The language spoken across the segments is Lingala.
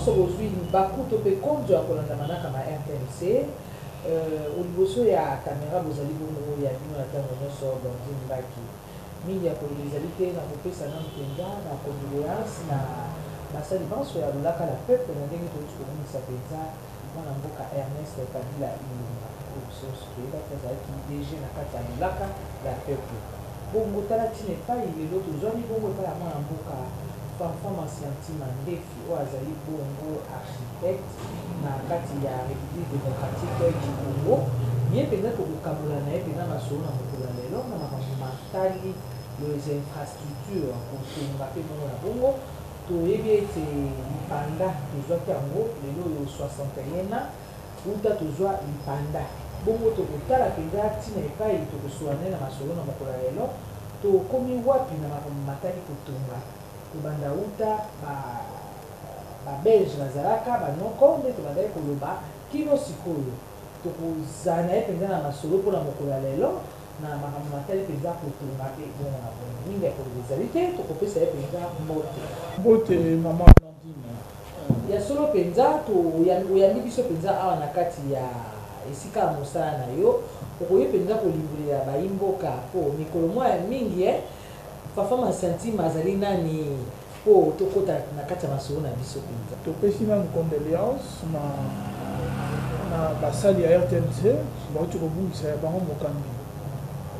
aujourd'hui bakuto pe compte ya kolanda manaka ma RTNC au liboso ya caméra bozali bongo ya bino na tango nyonso Blandine Mbaki mingi ya kolizali te na kopesa na mpenza na condoléance na basali banso ya lolaka la peuple na ndenge toyuti komonisa mpenza mwana mboka Ernest Kabila Ilunga obisoso toyebaki azalaki DG na kati ya lolaka la peuple bongo tala ntina epai lelo tozwami bongo epai ya mwana mboka Femme Santima Ndefi oyo azali bongo architecte na kati ya République démocratique du Congo ye mpenza tokokabola na ye mpenza masolo na mokolo ya lelo na makambo matali les infrastructures kotonga mpe bongo na bongo toyebi ete lipanda tozwaki yango lelo oyo 61 na uta tozwa lipanda bongo tokotala mpenza ntina epai tokosola naye na masolo na mokolo ya lelo tokomi wapi na makambo matali kotonga tobanda uta babelge bazalaka banoko nde tobandaki koloba kino sikoyo tokozala na ye mpenza na masolo mpona mokolo ya lelo na makambo matali mpenza kotonga mpe bongo na bongo mingi ya koloba ezali te tokopesa ye mpenza mbote mama Blandine ya solo mpenza oyambi biso mpenza awa na kati ya esika ya mosala na yo okoyi mpenza kolimbolela bayimboka mpo mikolo mwa ya mingi Femme Santima azali nani po tokota na kati ya masolo na biso mpenza topesi nanu condoléance na basali ya RTNC bauti kobungisa ya bango mokambi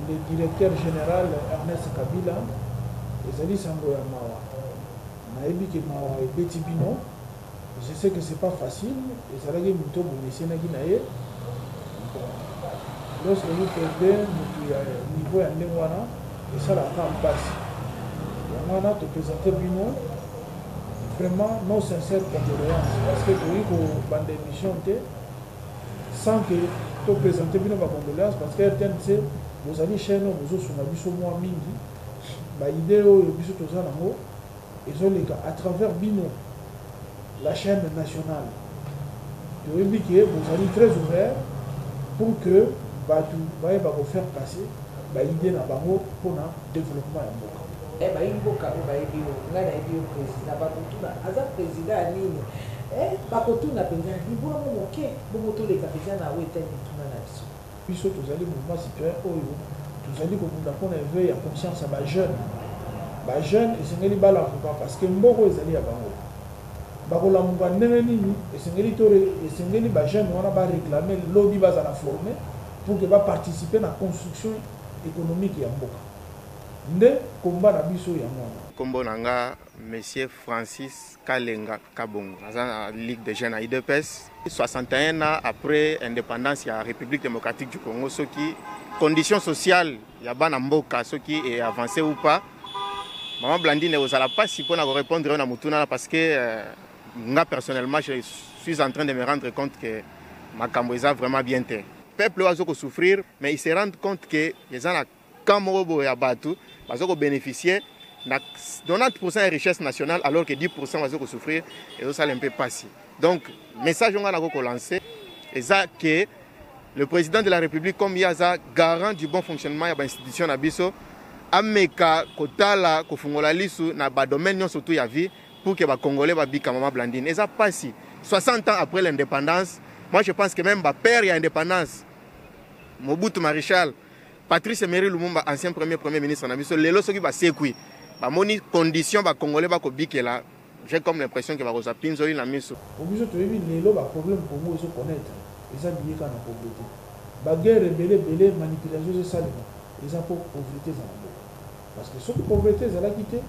le directeur général Ernest Kabila ezali sango ya mawa nayebi ke mawa ebeti bino je sais que c'est pas facile ezalaki moto bomesenaki na ye lorsque vous perdez moto ya niveau ya ndenge wana esalaka mpasi yango wana topresente bino vraiment nos sincères condoléances parce que toyi kobanda émission te sans que topresente bino bacondoléance parce que RTNC bozali chaîne oyo bozosunga biso mwa mingi baide oyo biso toza nango ezoleka à travers bino la chaîne nationale toyebi ke bozali très ouvert pour que bato bayeba kofaire passer baide na bango mpona développement ya mboka bayimboka oyo bayebi yo ngai nayebi yo président bakotuna aza président ya nini bakotuna mpenza libula mo moke bongo toleka mpenza na oyo etali mituna na biso biso tozali mouvement citoyen oyo tozali kokunda mpona éveil ya conscience ya bajeune esengeli balamuka parce que mboko ezali ya bango bakolamuka ndenge nini esengeli bajeune wana baréclame lobi bazala formé pour que baparticipe na construction économique ya mboka nde komba na biso ya mwana kombo nanga monsieur Francis Kalenga Kabongo aza na Ligue des jeunes à IDPS 61 ans après indépendance ya République démocratique du Congo soki conditions sociales ya bana mboka soki est avancé ou pas maman Blandine ozala pas si pour répondre na mutuna parce que nga personnellement je suis en train de me rendre compte que makambo eza vraiment bien te peuple oyo azoko souffrir mais il se rend compte que eza na kamorobo ya bato bazoko bénéficier na 90% de richesse nationale alors que 10% bazoko souffrir et ça un peu passé. Donc message on a lancé et ça que le président de la République comme yaza garant du bon fonctionnement ya ba institution na biso ameka kotala kofungola lisu na ba domaine surtout ya vie pour que ba congolais ba bika maman Blandine et ça passé 60 ans après l'indépendance. Moi je pense que même ba père ya indépendance Mobutu Maréchal Patrice Emery Lumumba, ancien premier ministre, lelo soki ba sekui ba moni condition ba congolais ba ko bikela. J'ai comme l'impression que ba rosa pinzo ina miso. Obiso to yebi lelo ba problème pour moi eso connaître. Eza biye kana pauvreté. Ba guerre belé manipulation c'est ça eza pour pauvreté za mboka. Parce que cette pauvreté za la quitté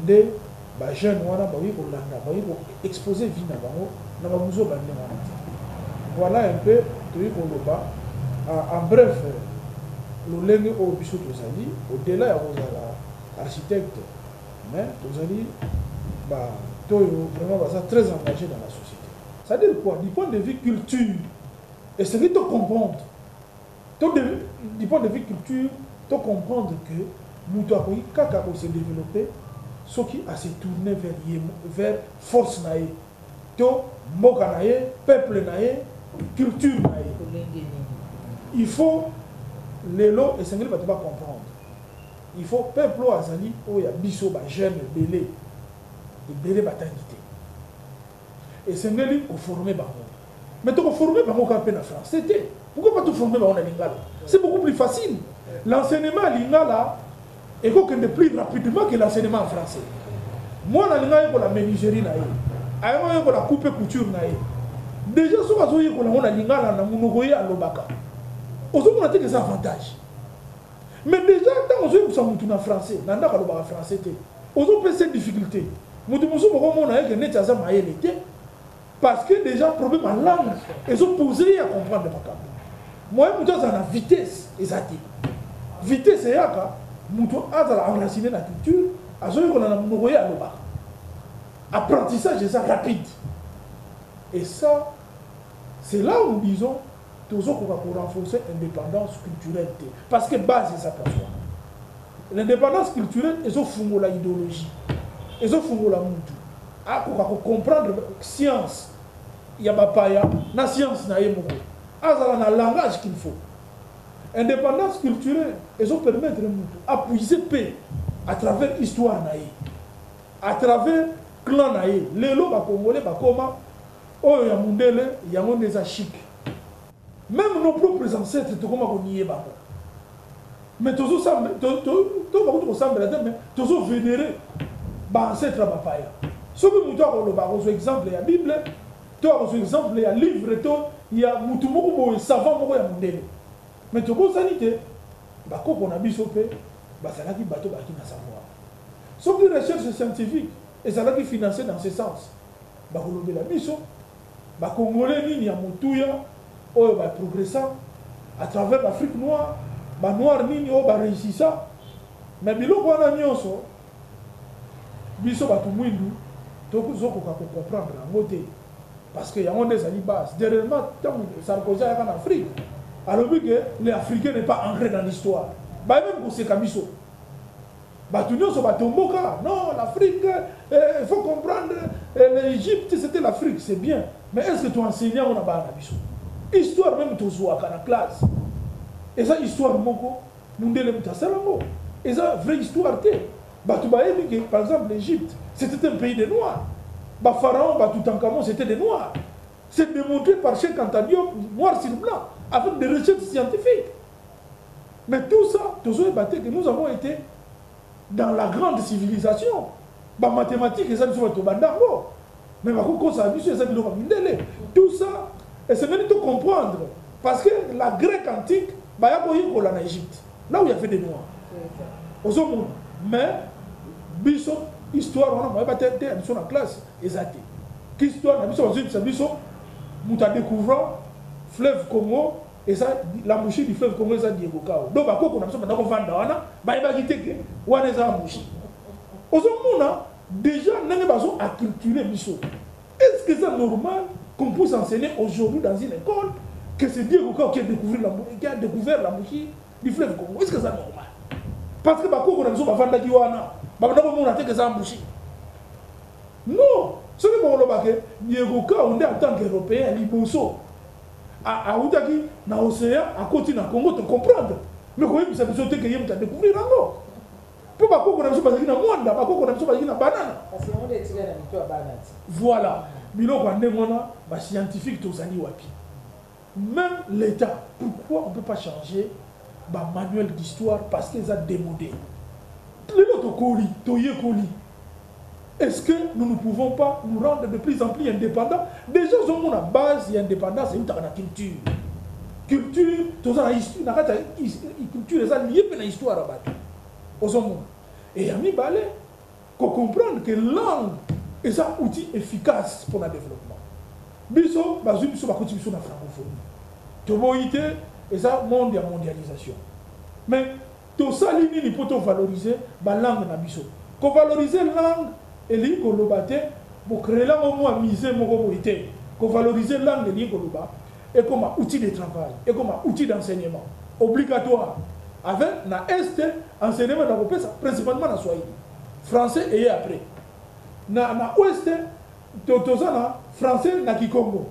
nde ba jeune wana ba wi ko landa ba wi ko exposer vie na bango na ba muzo ba ndé wana. Voilà un peu to yi ko loba en bref lolenge oyo biso tozali au-delà ya kozala architecte mais tozali toyo vraiment baza très engagé dans la société. Ça veut dire quoi? Du point de vue culture et c'est de comprendre du point de vue culture de comprendre que nous avons kaka ko se développer ce qui a se tourner vers force nae to mboka nae peuple nae culture nae. Il faut les lots et c'est pas comprendre. Il faut peuple azali o ya biso ba jeune belé et belé batangité. et c'est ngeli ko former bango mais to ko former bango ka pe na français té pourquoi pas tout former bango na lingala c'est beaucoup plus facile l'enseignement à lingala est de plus rapidement que l'enseignement en français moi na lingala ko la menuiserie na ye ayama ko la coupe couture na ye déjà so bazo ye ko na lingala na munoko ye alobaka ozo mona te que ça avantage mais déjà tant ozo ko sa mutu na français na ndaka alobaka français té ozo pe cette difficulté mutu musu boko mona ye que net aza mayele té parce que déjà problème en langue ils ont posé à comprendre le makambo moi mutu aza na vitesse ezati vitesse yaka mutu azala enraciné na culture azo ko na munoko ye alobaka apprentissage est rapide et ça c'est là où nous disons toujours qu'on va renforcer l'indépendance culturelle parce que base c'est ça pour soi l'indépendance culturelle ils ont fondé la idéologie ils ont fondé la mutu pour comprendre science il y a bapaya na science na yemoko azala na langage qu'il faut indépendance culturelle ils ont permettre mutu à puiser paix à travers histoire na à travers clan na ye lelo ba congolais ba koma oyo ya mundele yango neza chic même nos propres ancêtres to koma ko nié ba mais tozo ça to ba ko sambela mais tozo vénérer ba ancêtre ba paya so que muto ko lo ba ko exemple ya bible to ko exemple ya livre to ya mutu moko bo savant moko ya mundele mais to ko sanité ba ko na biso pe ba salaki bato ba ki na savoir so que recherche scientifique et ça qui financé dans ce sens ba ko lobela biso ba congolais nini ya mutuya oyo ba progressant à travers l'Afrique noire ba noir nini oyo ba réussissant mais biloko wana nyonso biso ba tumwindu to zoko ka comprendre yango te parce que yango des ali base dernièrement tant Sarkozy a en Afrique alors que les Africains n'est pas ancré dans l'histoire ba même ko se kabiso ba tunyoso ba tomboka non l'Afrique il faut comprendre l'Égypte c'était l'Afrique c'est bien mais est-ce que tu enseignant on a pas na biso histoire même tozoa kana classe et ça histoire moko mundele mutasalango et ça vraie histoire té batu bayebi que par exemple l'Égypte c'était un pays de noirs ba pharaon ba Toutankhamon c'était des noirs c'est démontré par Cheikh Anta Diop noir sur blanc avec des recherches scientifiques mais tout ça tozoe baté que nous avons été dans la grande civilisation ba mathématiques et ça nous to bandango mais ba ko ça biso ça biloko mindele tout ça et c'est même de comprendre parce que la Grèce antique bah y a eu en Égypte là où il y avait des noirs aux hommes mais biso histoire on a pas été en la classe exacte histoire na biso biso muta découvrant fleuve Congo et ça la mouchi du fleuve Congo ça Diego Kao donc ba ko na biso ba ko vanda wana ba ba kiteke wana za mouchi aux hommes déjà n'avez pas acculturer biso est-ce que c'est normal qu'on puisse enseigner aujourd'hui dans une école que c'est Diego Kao qui a découvert la mouchi du fleuve Congo est-ce que c'est normal parce que ba ko na biso ba vanda ki wana ba na ko mona te que ça mouchi non ce que bon lobake Diego Kao en tant qu'Européen liboso a outaki na océan à côté na Congo te comprendre mais quand même ça besoin que yem ta découvrir encore pour ba ko na biso ba na mwanda ba ko na biso ba na banana parce que on est tiré na mito banana voilà biloko ndengona ba scientifique tozali wapi même l'état pourquoi on peut pas changer ba manuel d'histoire parce qu'ils a démodé les autres koli toye koli est-ce que nous ne pouvons pas nous rendre de plus en plus indépendants déjà on a base et indépendance c'est une culture tout ça na culture ça lié à l'histoire à bateau aux hommes et ami balé qu'on comprendre que langue est un outil efficace pour le développement biso bazu biso ba continuer sur la francophonie to boité et ça monde ya mondialisation mais tout ça li pour valoriser ba langue na biso ko valoriser langue et li ko lobate pour créer la mo miser mo ko boité ko valoriser langue li ko loba et comme outil de travail et comme outil d'enseignement obligatoire avec na est enseignement na kopesa principalement na Swahili français et après na ouest tozana français na Kikongo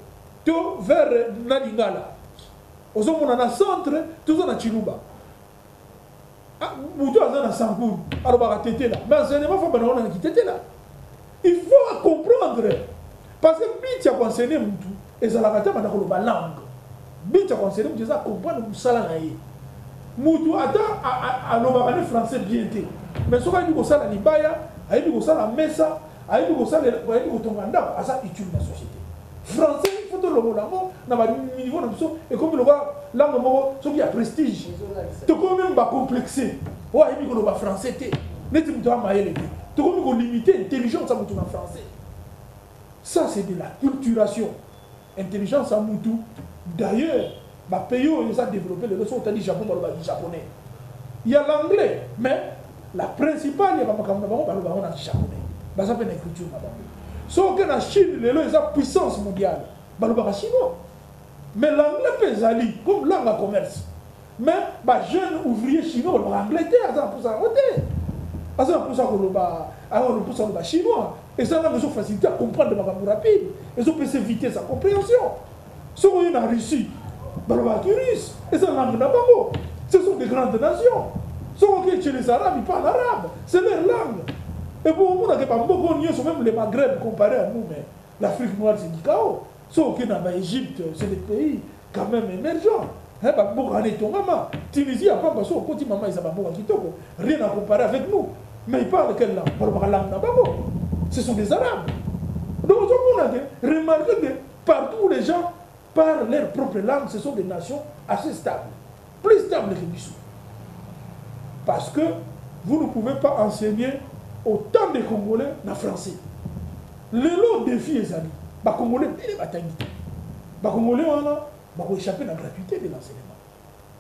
to vers na Lingala ozomona na centre tozana Chiluba muto azana Sankuru alors ba tete là mais enseignement faut ba na kitete là il faut comprendre parce que bit ya conseiller mutu ezalaka te banda koloba langue bit ya conseiller mutu eza comprendre mosala na ye mutu ata alobaka ne français bien te mais soki ayebi kosala libaya ayebi kosala mesa ayebi kotonga ndako aza utile na société français il faut tolobola yango na baniveau na biso ekomi lokola langue moko soki ya prestige tokomi même bacomplexe oyo ayebi koloba français te neti mutu amayele te tokomi kolimite intelligence ya mutu na français. Ça, c'est de la culturation. Intelligence à Moutou. D'ailleurs, ma pays ils ont développé les leçons au Japon, du japonais. Il y a l'anglais, mais la principale, il y a pas de japonais. Ça s'appelle la culture. Sauf que la Chine, les leçons ont puissance mondiale. C'est chinois. Mais l'anglais peut aller comme langue à commerce. Mais les jeunes ouvriers chinois, l'anglais, ils ont pour ça voter. Ils ont pour ça voter chinois. Et ça a besoin de facilité à comprendre de manière rapide. Ils ont pu éviter sa compréhension. Ce qu'on a en Russie, et ça ce sont des grandes nations. Ce qu'on a chez les Arabes, ils parlent arabe. C'est leur langue. Et pour nous, même les Maghreb comparé à nous, mais l'Afrique noire, c'est du chaos. Ce qu'on a en Égypte, c'est des pays quand même émergents. Tunisie, rien à comparer avec nous. Mais ils parlent quelle langue? Ce sont des Arabes. Donc, on a remarqué que partout où les gens parlent leur propre langue, ce sont des nations assez stables. Plus stables que nous. Parce que vous ne pouvez pas enseigner autant de Congolais en français. Le lot défi est ali. Les Congolais, les Congolais, on a échappé à la gratuité de l'enseignement.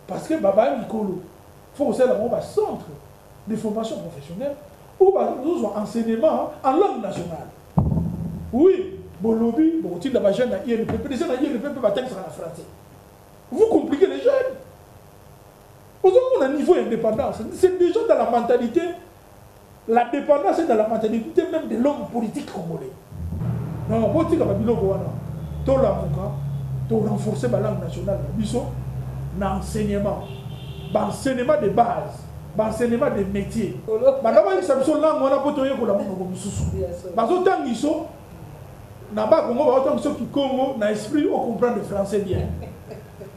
Parce que Baba Mikolo, il faut aussi avoir un centre de formation professionnelle ou nous avons enseignement en langue nationale. Oui, bon lobby, bon titre de la jeune à IRPP, les jeunes à IRPP peuvent atteindre en français. Vous compliquez les jeunes. Vous avez un niveau d'indépendance. C'est déjà dans la mentalité. La dépendance est dans la mentalité même de l'homme politique congolais. Non, politique à Babylone, tout l'avocat, tout renforcer la langue nationale, l'enseignement, l'enseignement de base. L'enseignement des métiers. Madame, ça me sonne là, on a pas de temps pour la parce que tant qu'ils sont, n'a-pas qui Congo, n'a esprit au comprendre le français bien.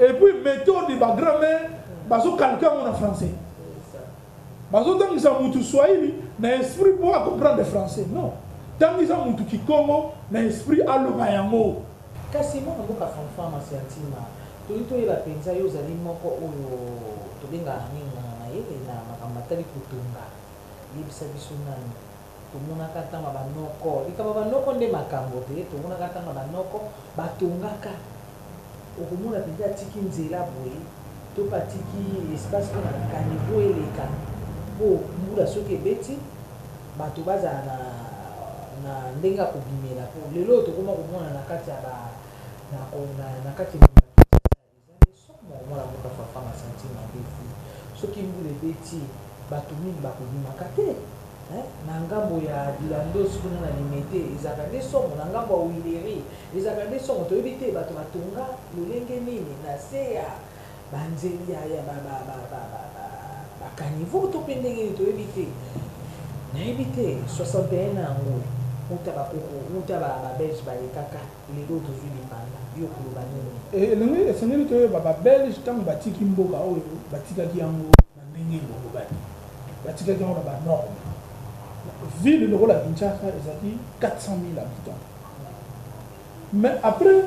Et puis méthode de ma grand-mère, parce que quelqu'un en français. Parce que tant qu'ils sont mutu swahili, n'a esprit pour comprendre le français. Non. Tant qu'ils sont mutu qui Congo, n'a esprit à le mayango. Quasiment on a fanfare ma sentima. Tout il a pensé aux aliments au tobenga na makamatali kutunga yebisa biso nani tomonaka tanga banoko likaba banoko nde makambo te tomonaka tanga banoko batungaka okomona pita tiki nzela boye to patiki espace na kanivo eleka po mbula soki ebeti bato bazala na ndenga kobimela po lelo tokoma komona na kati ya na kati ya somo mwana moka fafa ma sentima defi soki mbula ebeti bato mingi bakobimaka te na ngambo ya dilando soki na limete ezalaka nde somo na ngambo ya wileri ezalaka nde somo toyebi te bato batonga lolenge nini na se ya banzeli ya bakanivo to mpe ndenge nini toyebi te nayebi te 61 na yango uta babelge balekaka lelo tozwi libanda yo koloba nini esengeli toyeba babelge ntango batiki mboka oyo batikaki yango na ndenge elobani batikaki yango na banorme ville lokola Kinshasa ezalaki 400 000 habitants mais après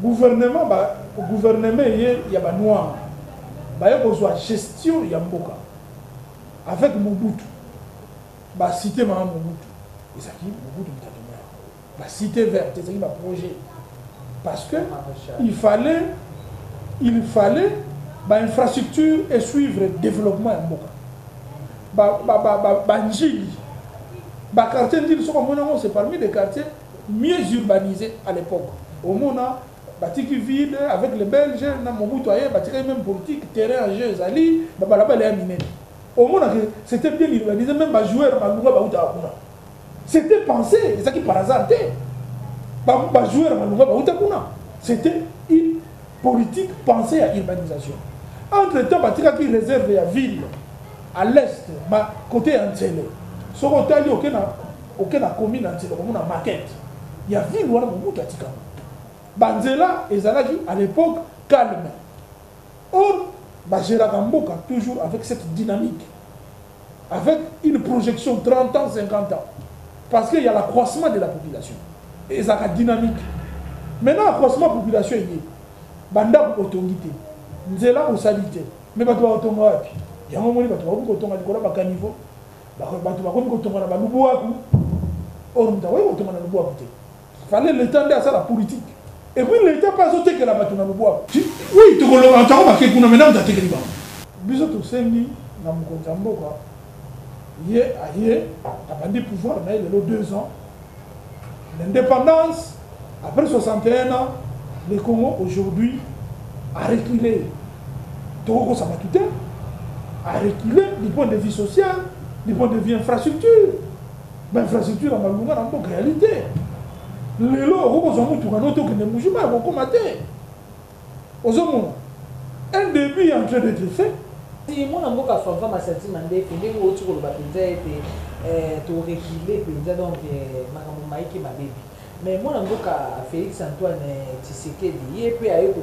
gouvernement ye ya banoir baye kozwa gestion ya mboka avec Mobutu cité mama Mobutu ezalaki Mobutu mutatomea cité verte ezalaki projet parce que il fallait infrastructure et suivre le développement ya mboka Banjili, quartier de c'est parmi les quartiers mieux urbanisés à l'époque. Au monde, Batiki ville avec les Belges, même politique, terrain en jeu, Zali, au monde, c'était bien urbanisé, même les joueurs, c'était pensé, c'est ça qui par hasard. C'était une politique pensée à l'urbanisation. Entre-temps, Batika qui réserve la ville. À l'est, côté Anzele. Ce qu'on a dit, aucun commune Anzele, comme une maquette. Il y a ville où on a beaucoup de tika. Banzela et Zalaki à l'époque calme. Or, Bajera Gamboka toujours avec cette dynamique, avec une projection 30 ans, 50 ans. Parce qu'il y a l'accroissement de la population. Et ça a dynamique. Maintenant, l'accroissement de la population est Banda pour autorité. Nzela ou salité. Mais tu vas autonome. Il y a un moment où tu vas autonome à caniveau. Tu vas autonome à Luboaku. Or, tu vas autonome à Luboaku. Il fallait l'étendre à ça la politique. Et puis l'État pas sauté que la bâtonne à Luboaku. Oui, tu vas autonome à maintenant tu as été libre. Bisous tout sengi na mukonzambo quoi. Yé aïe, t'as pas pouvoir mais il y a 2 ans. L'indépendance après 61 ans, le Congo aujourd'hui a reculé. Togo ça va tout a reculé du point de vue social, du point de vue infrastructure. Mais infrastructure en Malunga en réalité. Les lots, on a tout un autre qui ne bouge pas, on combat. Un début est en train d'être fait. Si moi, je suis en train de sentir que je suis en train de mais moi, je suis Félix Antoine Tshisekedi, il peut y avoir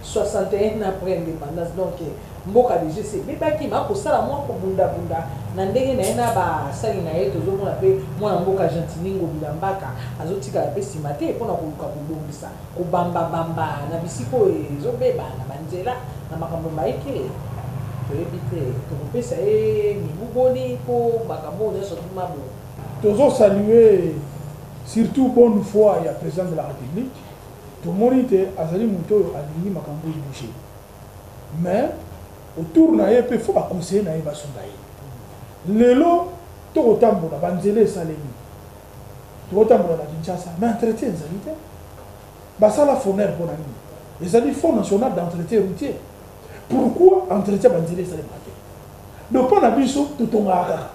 61 ans après l'indépendance. Donc, mboka déjà c'est mais pas qui m'a pour ça moi pour bunda na ndenge na ena ba sali na yeto zo mona pe mwana mboka Gentiningo bilambaka azotika pe simate pona koluka kubongisa kubamba bamba na bisiko ezobeba na banzela na makambo maike to ebite to pesa mibugoni po makambo nyoso tumabo tozo saluer surtout bonne foi ya président de la République to monite azali muto alingi makambo bouger mais autour na ye pe faut ba conseiller na ye ba sonda ye lelo to kotambola banzele salemi to kotambola na Kinshasa mais entretien ezali te basala foner mpona nini ezali fonds national d'entretien routier pourquoi entretien banzele salemi te donc mpona biso totongaka kaka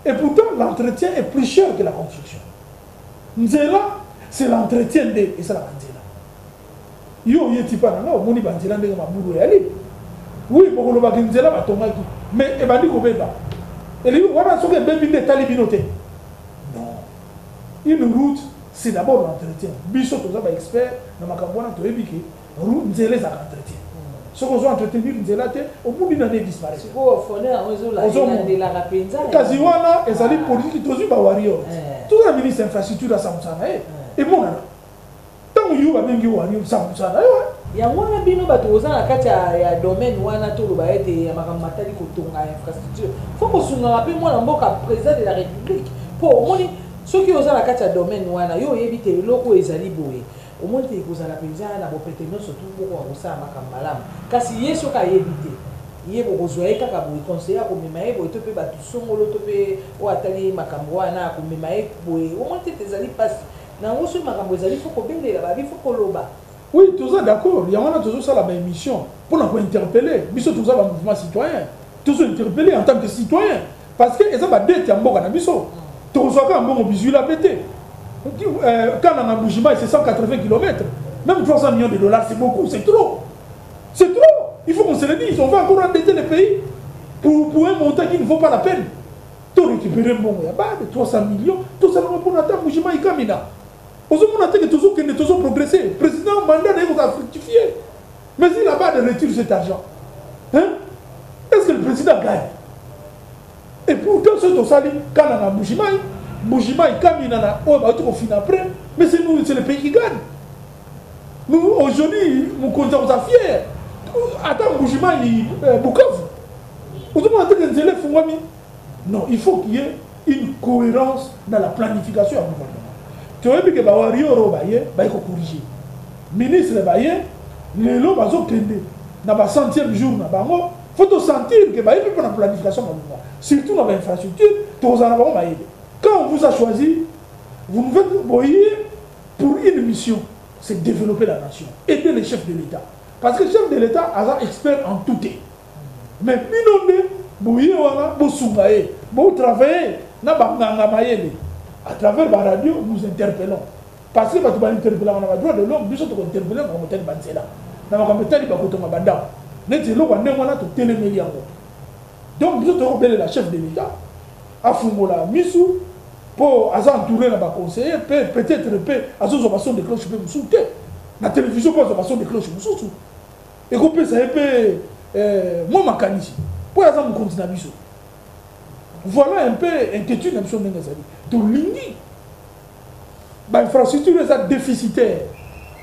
et pourtant l'entretien est plus cher que la construction nzela c'est l'entretien de esala banzela yo yeti pa nanga omoni banzela ndenge mabulu yali oui pour le bagin nzela batongaki mais ebandi kobeba eli wana soki ebebi nde etali bino te non une route c'est d'abord l'entretien biso toza ba expert na makambo wana toyebi ke route nzela ezaka entretien soki ozo entretenir nzela te obundi na nde disparaître kasi wana ezali politique tozwi ba warrior toza na ministre infrastructure asamusana ye emonana ntango yo babengi warrior samusana yango wana bino bato oza na kati ya domaine wana toloba ete ya makambo matali kotonga infrastructure fo kosungaka mpe mwana mboka président de la république mpo omoni soki oza na kati ya domaine wana yo oyebi te eloko ezali boye omoni te ekozala mpenza na bopete nyonso tu bokoka kosala makambo malamu kasi ye soki ayebi te ye bokozwa ye kaka boye conseiller akomema ye boye to mpe bato songolo to mpe oyo atali makambo wana akomema ye boye omoni te ezali mpasi nango soki makambo ezali fo kobelela babi fo koloba. Oui, tous d'accord. Il y a toujours ça la émission pour nous interpeller. Biso tous un mouvement citoyen. Tous interpeller en tant que citoyen. Parce que ils ont des dette en boka na biso. Tous quand bon bisu la pété. Quand on a Boujima c'est 180 km. Même 300 millions de dollars c'est beaucoup, c'est trop. C'est trop. Il faut qu'on se le dise. On va encore endetter le pays pour un montant qui ne vaut pas la peine. Tout récupérer bon, il y a pas de 300 millions. Tout ça pour attendre Boujima et Kamina. On a dit que toujours progressé. Le président mandat a fructifié. Mais il n'a pas de retour cet argent. Hein? Est-ce que le président gagne? Et pourtant, ce que quand on a Boujima et Kamina, on va tout finir après. Mais c'est nous, c'est le pays qui gagne. Nous, aujourd'hui, nous comptons fiers. Attends, Boujima et Bukavu. On a dit que nous élèves non, il faut qu'il y ait une cohérence dans la planification du gouvernement. Tu vois que Bawari Oro Baye, Baye ko corriger. Ministre Baye, les lots bazo kende. Na ba 100e jour na bango, faut te sentir que Baye pour la planification malunga. Surtout dans l'infrastructure, tu os en avoir Baye. Quand on vous a choisi, vous nous faites boyer pour une mission, c'est développer la nation, aider les chefs de l'État. Parce que le chef de l'État est expert en tout. Mais minonde, boyer wana, bo sungaye, bo travailler, na banganga mayele. À travers la radio, nous interpellons. Parce que nous interpellons, on a le droit de l'homme, nous sommes interpellés, on a le droit de l'homme. Nous avons le droit de l'homme. Donc, nous avons la chef de l'État, à Fungola, Missou, pour entouré dans conseiller peut-être azo ba son de cloche peut souter la télévision pas ba son de cloche mususu et ko pesa epé moi makanisi pour azo continuer biso. Voilà un peu inquiétude na biso ndenge zali to lingi ba infrastructure est déficitaire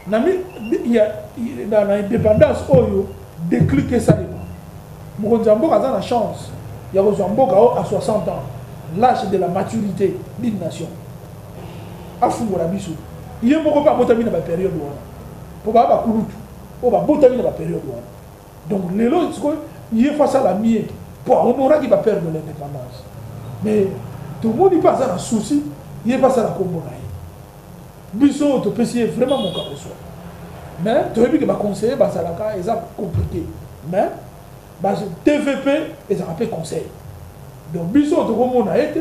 il y a dans l'indépendance oyo décliquer ça les mokonzi mboka a la chance il y a mboka à 60 ans l'âge de la maturité d'une nation afungola biso il moko pas botami na ba période wana pour ba kulutu o ba botami na ba période wana donc lelo il est face à la mienne pour honorer qui va perdre l'indépendance mais tout le monde il passe à un souci il est face à la Combonaï biso to pesier vraiment mon cas soi mais tu as vu que ma conseiller ça est compliqué mais TVP est un peu conseil donc biso to comme on a été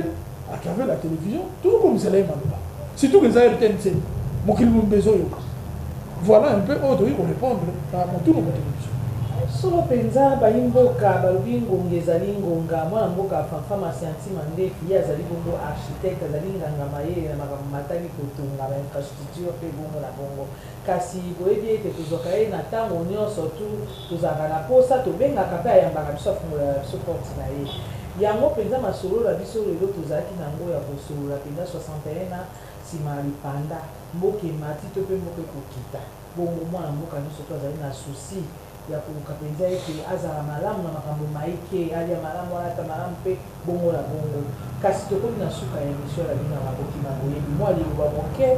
à travers la télévision tout comme c'est là surtout que ça RTNC mon qu'il nous besoin voilà un peu autre pour répondre à mon tour solo penza bayimboka balobi ngonga ezali ngonga mwana mboka fama scienti mandefi ye azali bongo architecte azali nganga mayele na makambo matali kotonga bainfrastructure mpe bongo na bongo kasi boyebi ete tozwaka ye na ntango nyonso tu tozalaka na posa tobengaka mpe ayambaka biso afungola biso porte na ye yango mpenza masolo na biso lelo tozalaki nango ya kosolola mpenza 61 na nsima ya lipanda mboka emati to mpe mboka ekokita bongo mwana mboka nyonso to azali na susi ya koluka mpenza ete azala malamu na makambo maike alia malamu alata malamu mpe bongo na bongo kasi tokomi na suka ya émission na bino bakokima boyebi mwa liloba moke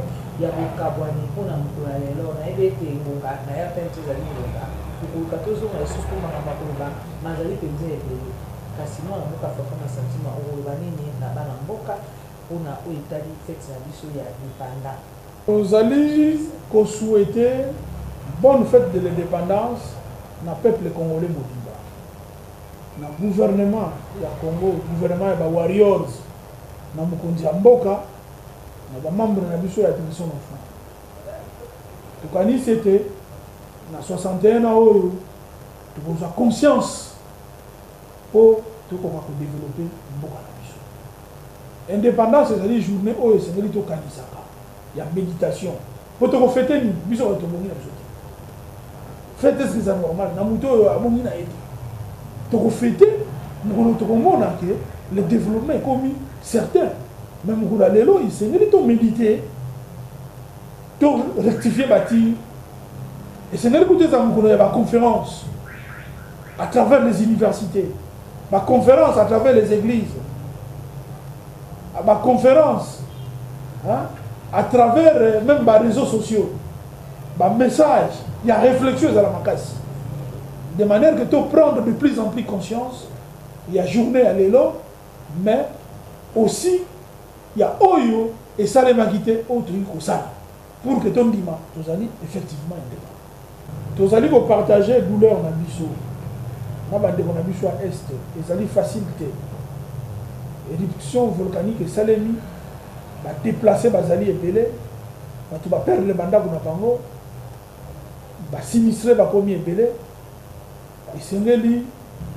ya kokabwani mpona mokolo ya lelo nayebi ete ngonga na ya mpe mpe ezali ngonga kokoluka tozonga lisusu mpo makambo akoloba mazali mpenza ebele kasi mwana mboka fafa na santima okoloba nini na bana mboka mpona oyo etali fete na biso ya lipanda tozali kosouhaite bonne fête de l'indépendance na peuple congolais mobimba na gouvernement ya Congo gouvernement ya ba warriors na mokonzi ya mboka na ba membre na biso ya télévision enfant tokanisi ete na 61 na oyo tokozwa conscience po tokoka kodévelopper mboka na biso indépendance ezali journée oyo esengeli tokanisaka ya méditation po tokofete nini biso bato tobongi na biso te fête est-ce que c'est normal na muto abongi na ete tokofete mokolo tokomona ke le développement est commis certain mais mokolo ya lelo esengeli toméditer to rectifier bati esengeli kuta eza mokolo ya baconférence à travers les universités baconférence à travers les églises baconférence à travers même les réseaux sociaux message il y a réflexion à la makasi de manière que tu prendre de plus en plus conscience il y a journée à l'élo mais aussi il y a oyo et ça les maquité autre ça pour que ton dimanche tu allez effectivement indépendant tu allez vous partager douleur na biso na bande na biso à est et allez facilité éruption volcanique et salemi va déplacer bazali epelé va tu vas perdre le mandat na bango ba sinistré ba komi ebele esengeli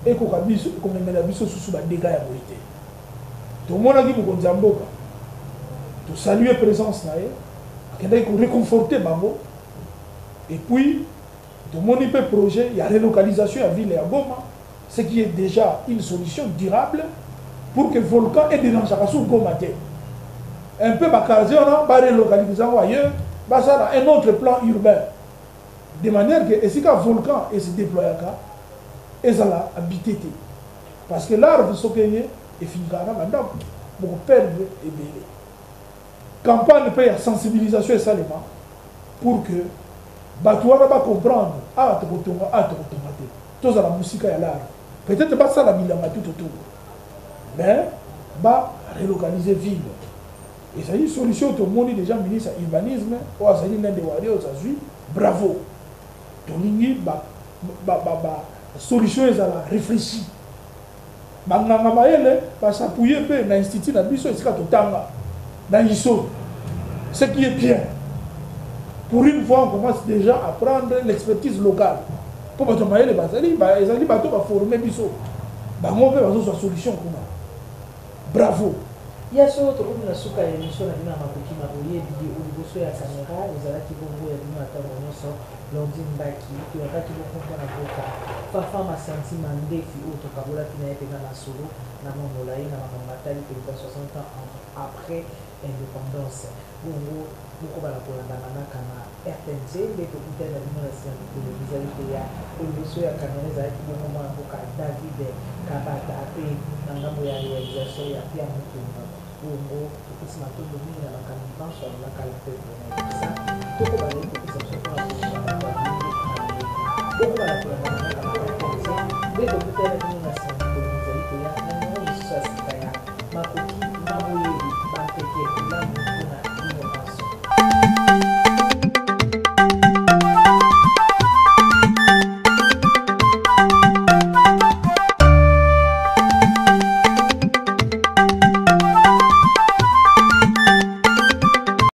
ekoka biso ekomemela biso susu ba dégâts ya boité tomonaki mokonzi ya mboka tosalue présence na ye akendaki koréconforter bango et puis tomoni mpe projet ya relocalisation ya ville ya Goma ce qui est déjà une solution durable pour que volcan ederangeaka sur Goma te un peu bakazi wana barelocalise yango ailleurs basala un autre plan urbain de manière que si un volcan et se déploie et ça l'a habité parce que l'arbre sokenye et finira pour perdre et belé campagne paye sensibilisation et salement pour que batouara va comprendre ah tous à la musique à l'arbre peut-être pas ça la bilama tout autour mais va relocaliser ville et ça y est une solution tout le monde déjà ministre urbanisme ou à l'un des warriors bravo tolingi solution ezala réfléchi banganga mayele basapouye mpe na institut na biso esika totanga na iso ce qui est bien pour une fois on commence déjà à prendre l'expertise locale po bato mayele ezali bato baforme biso bango mpe bazozwa solution kuna bravo ya so to kuna suka ya émission na bina makoki maboye bidi oliboso ya caméra ezalaki bongo ya bino ata nyonso Londi Mbaki qui wakati bokombo na boka fafa masanti mandefi oyo tokabolaki na ye mpena na solo na mamolai na mamamatali pelika 60 ans après indépendance bongo bokobala kolandana naka na RTNC nde tokutani na bino na nsima mikolo ezali mpe ya oliboso ya caméra ezalaki bongo mwana boka David Kabata mpe na ngambo ya réalisation ya Pierre Mutumba bongo topesi matondo mingi na makambo nyonso alobaka la mpe mpona tokobala ekopesa biso mpona okobala kolandana naka na RTNC nde tokutani na bino na nsima mikolo ezali koya na nyango lisusu ya sika ya makoki maboyeli banteke elamu mpona bino nyonso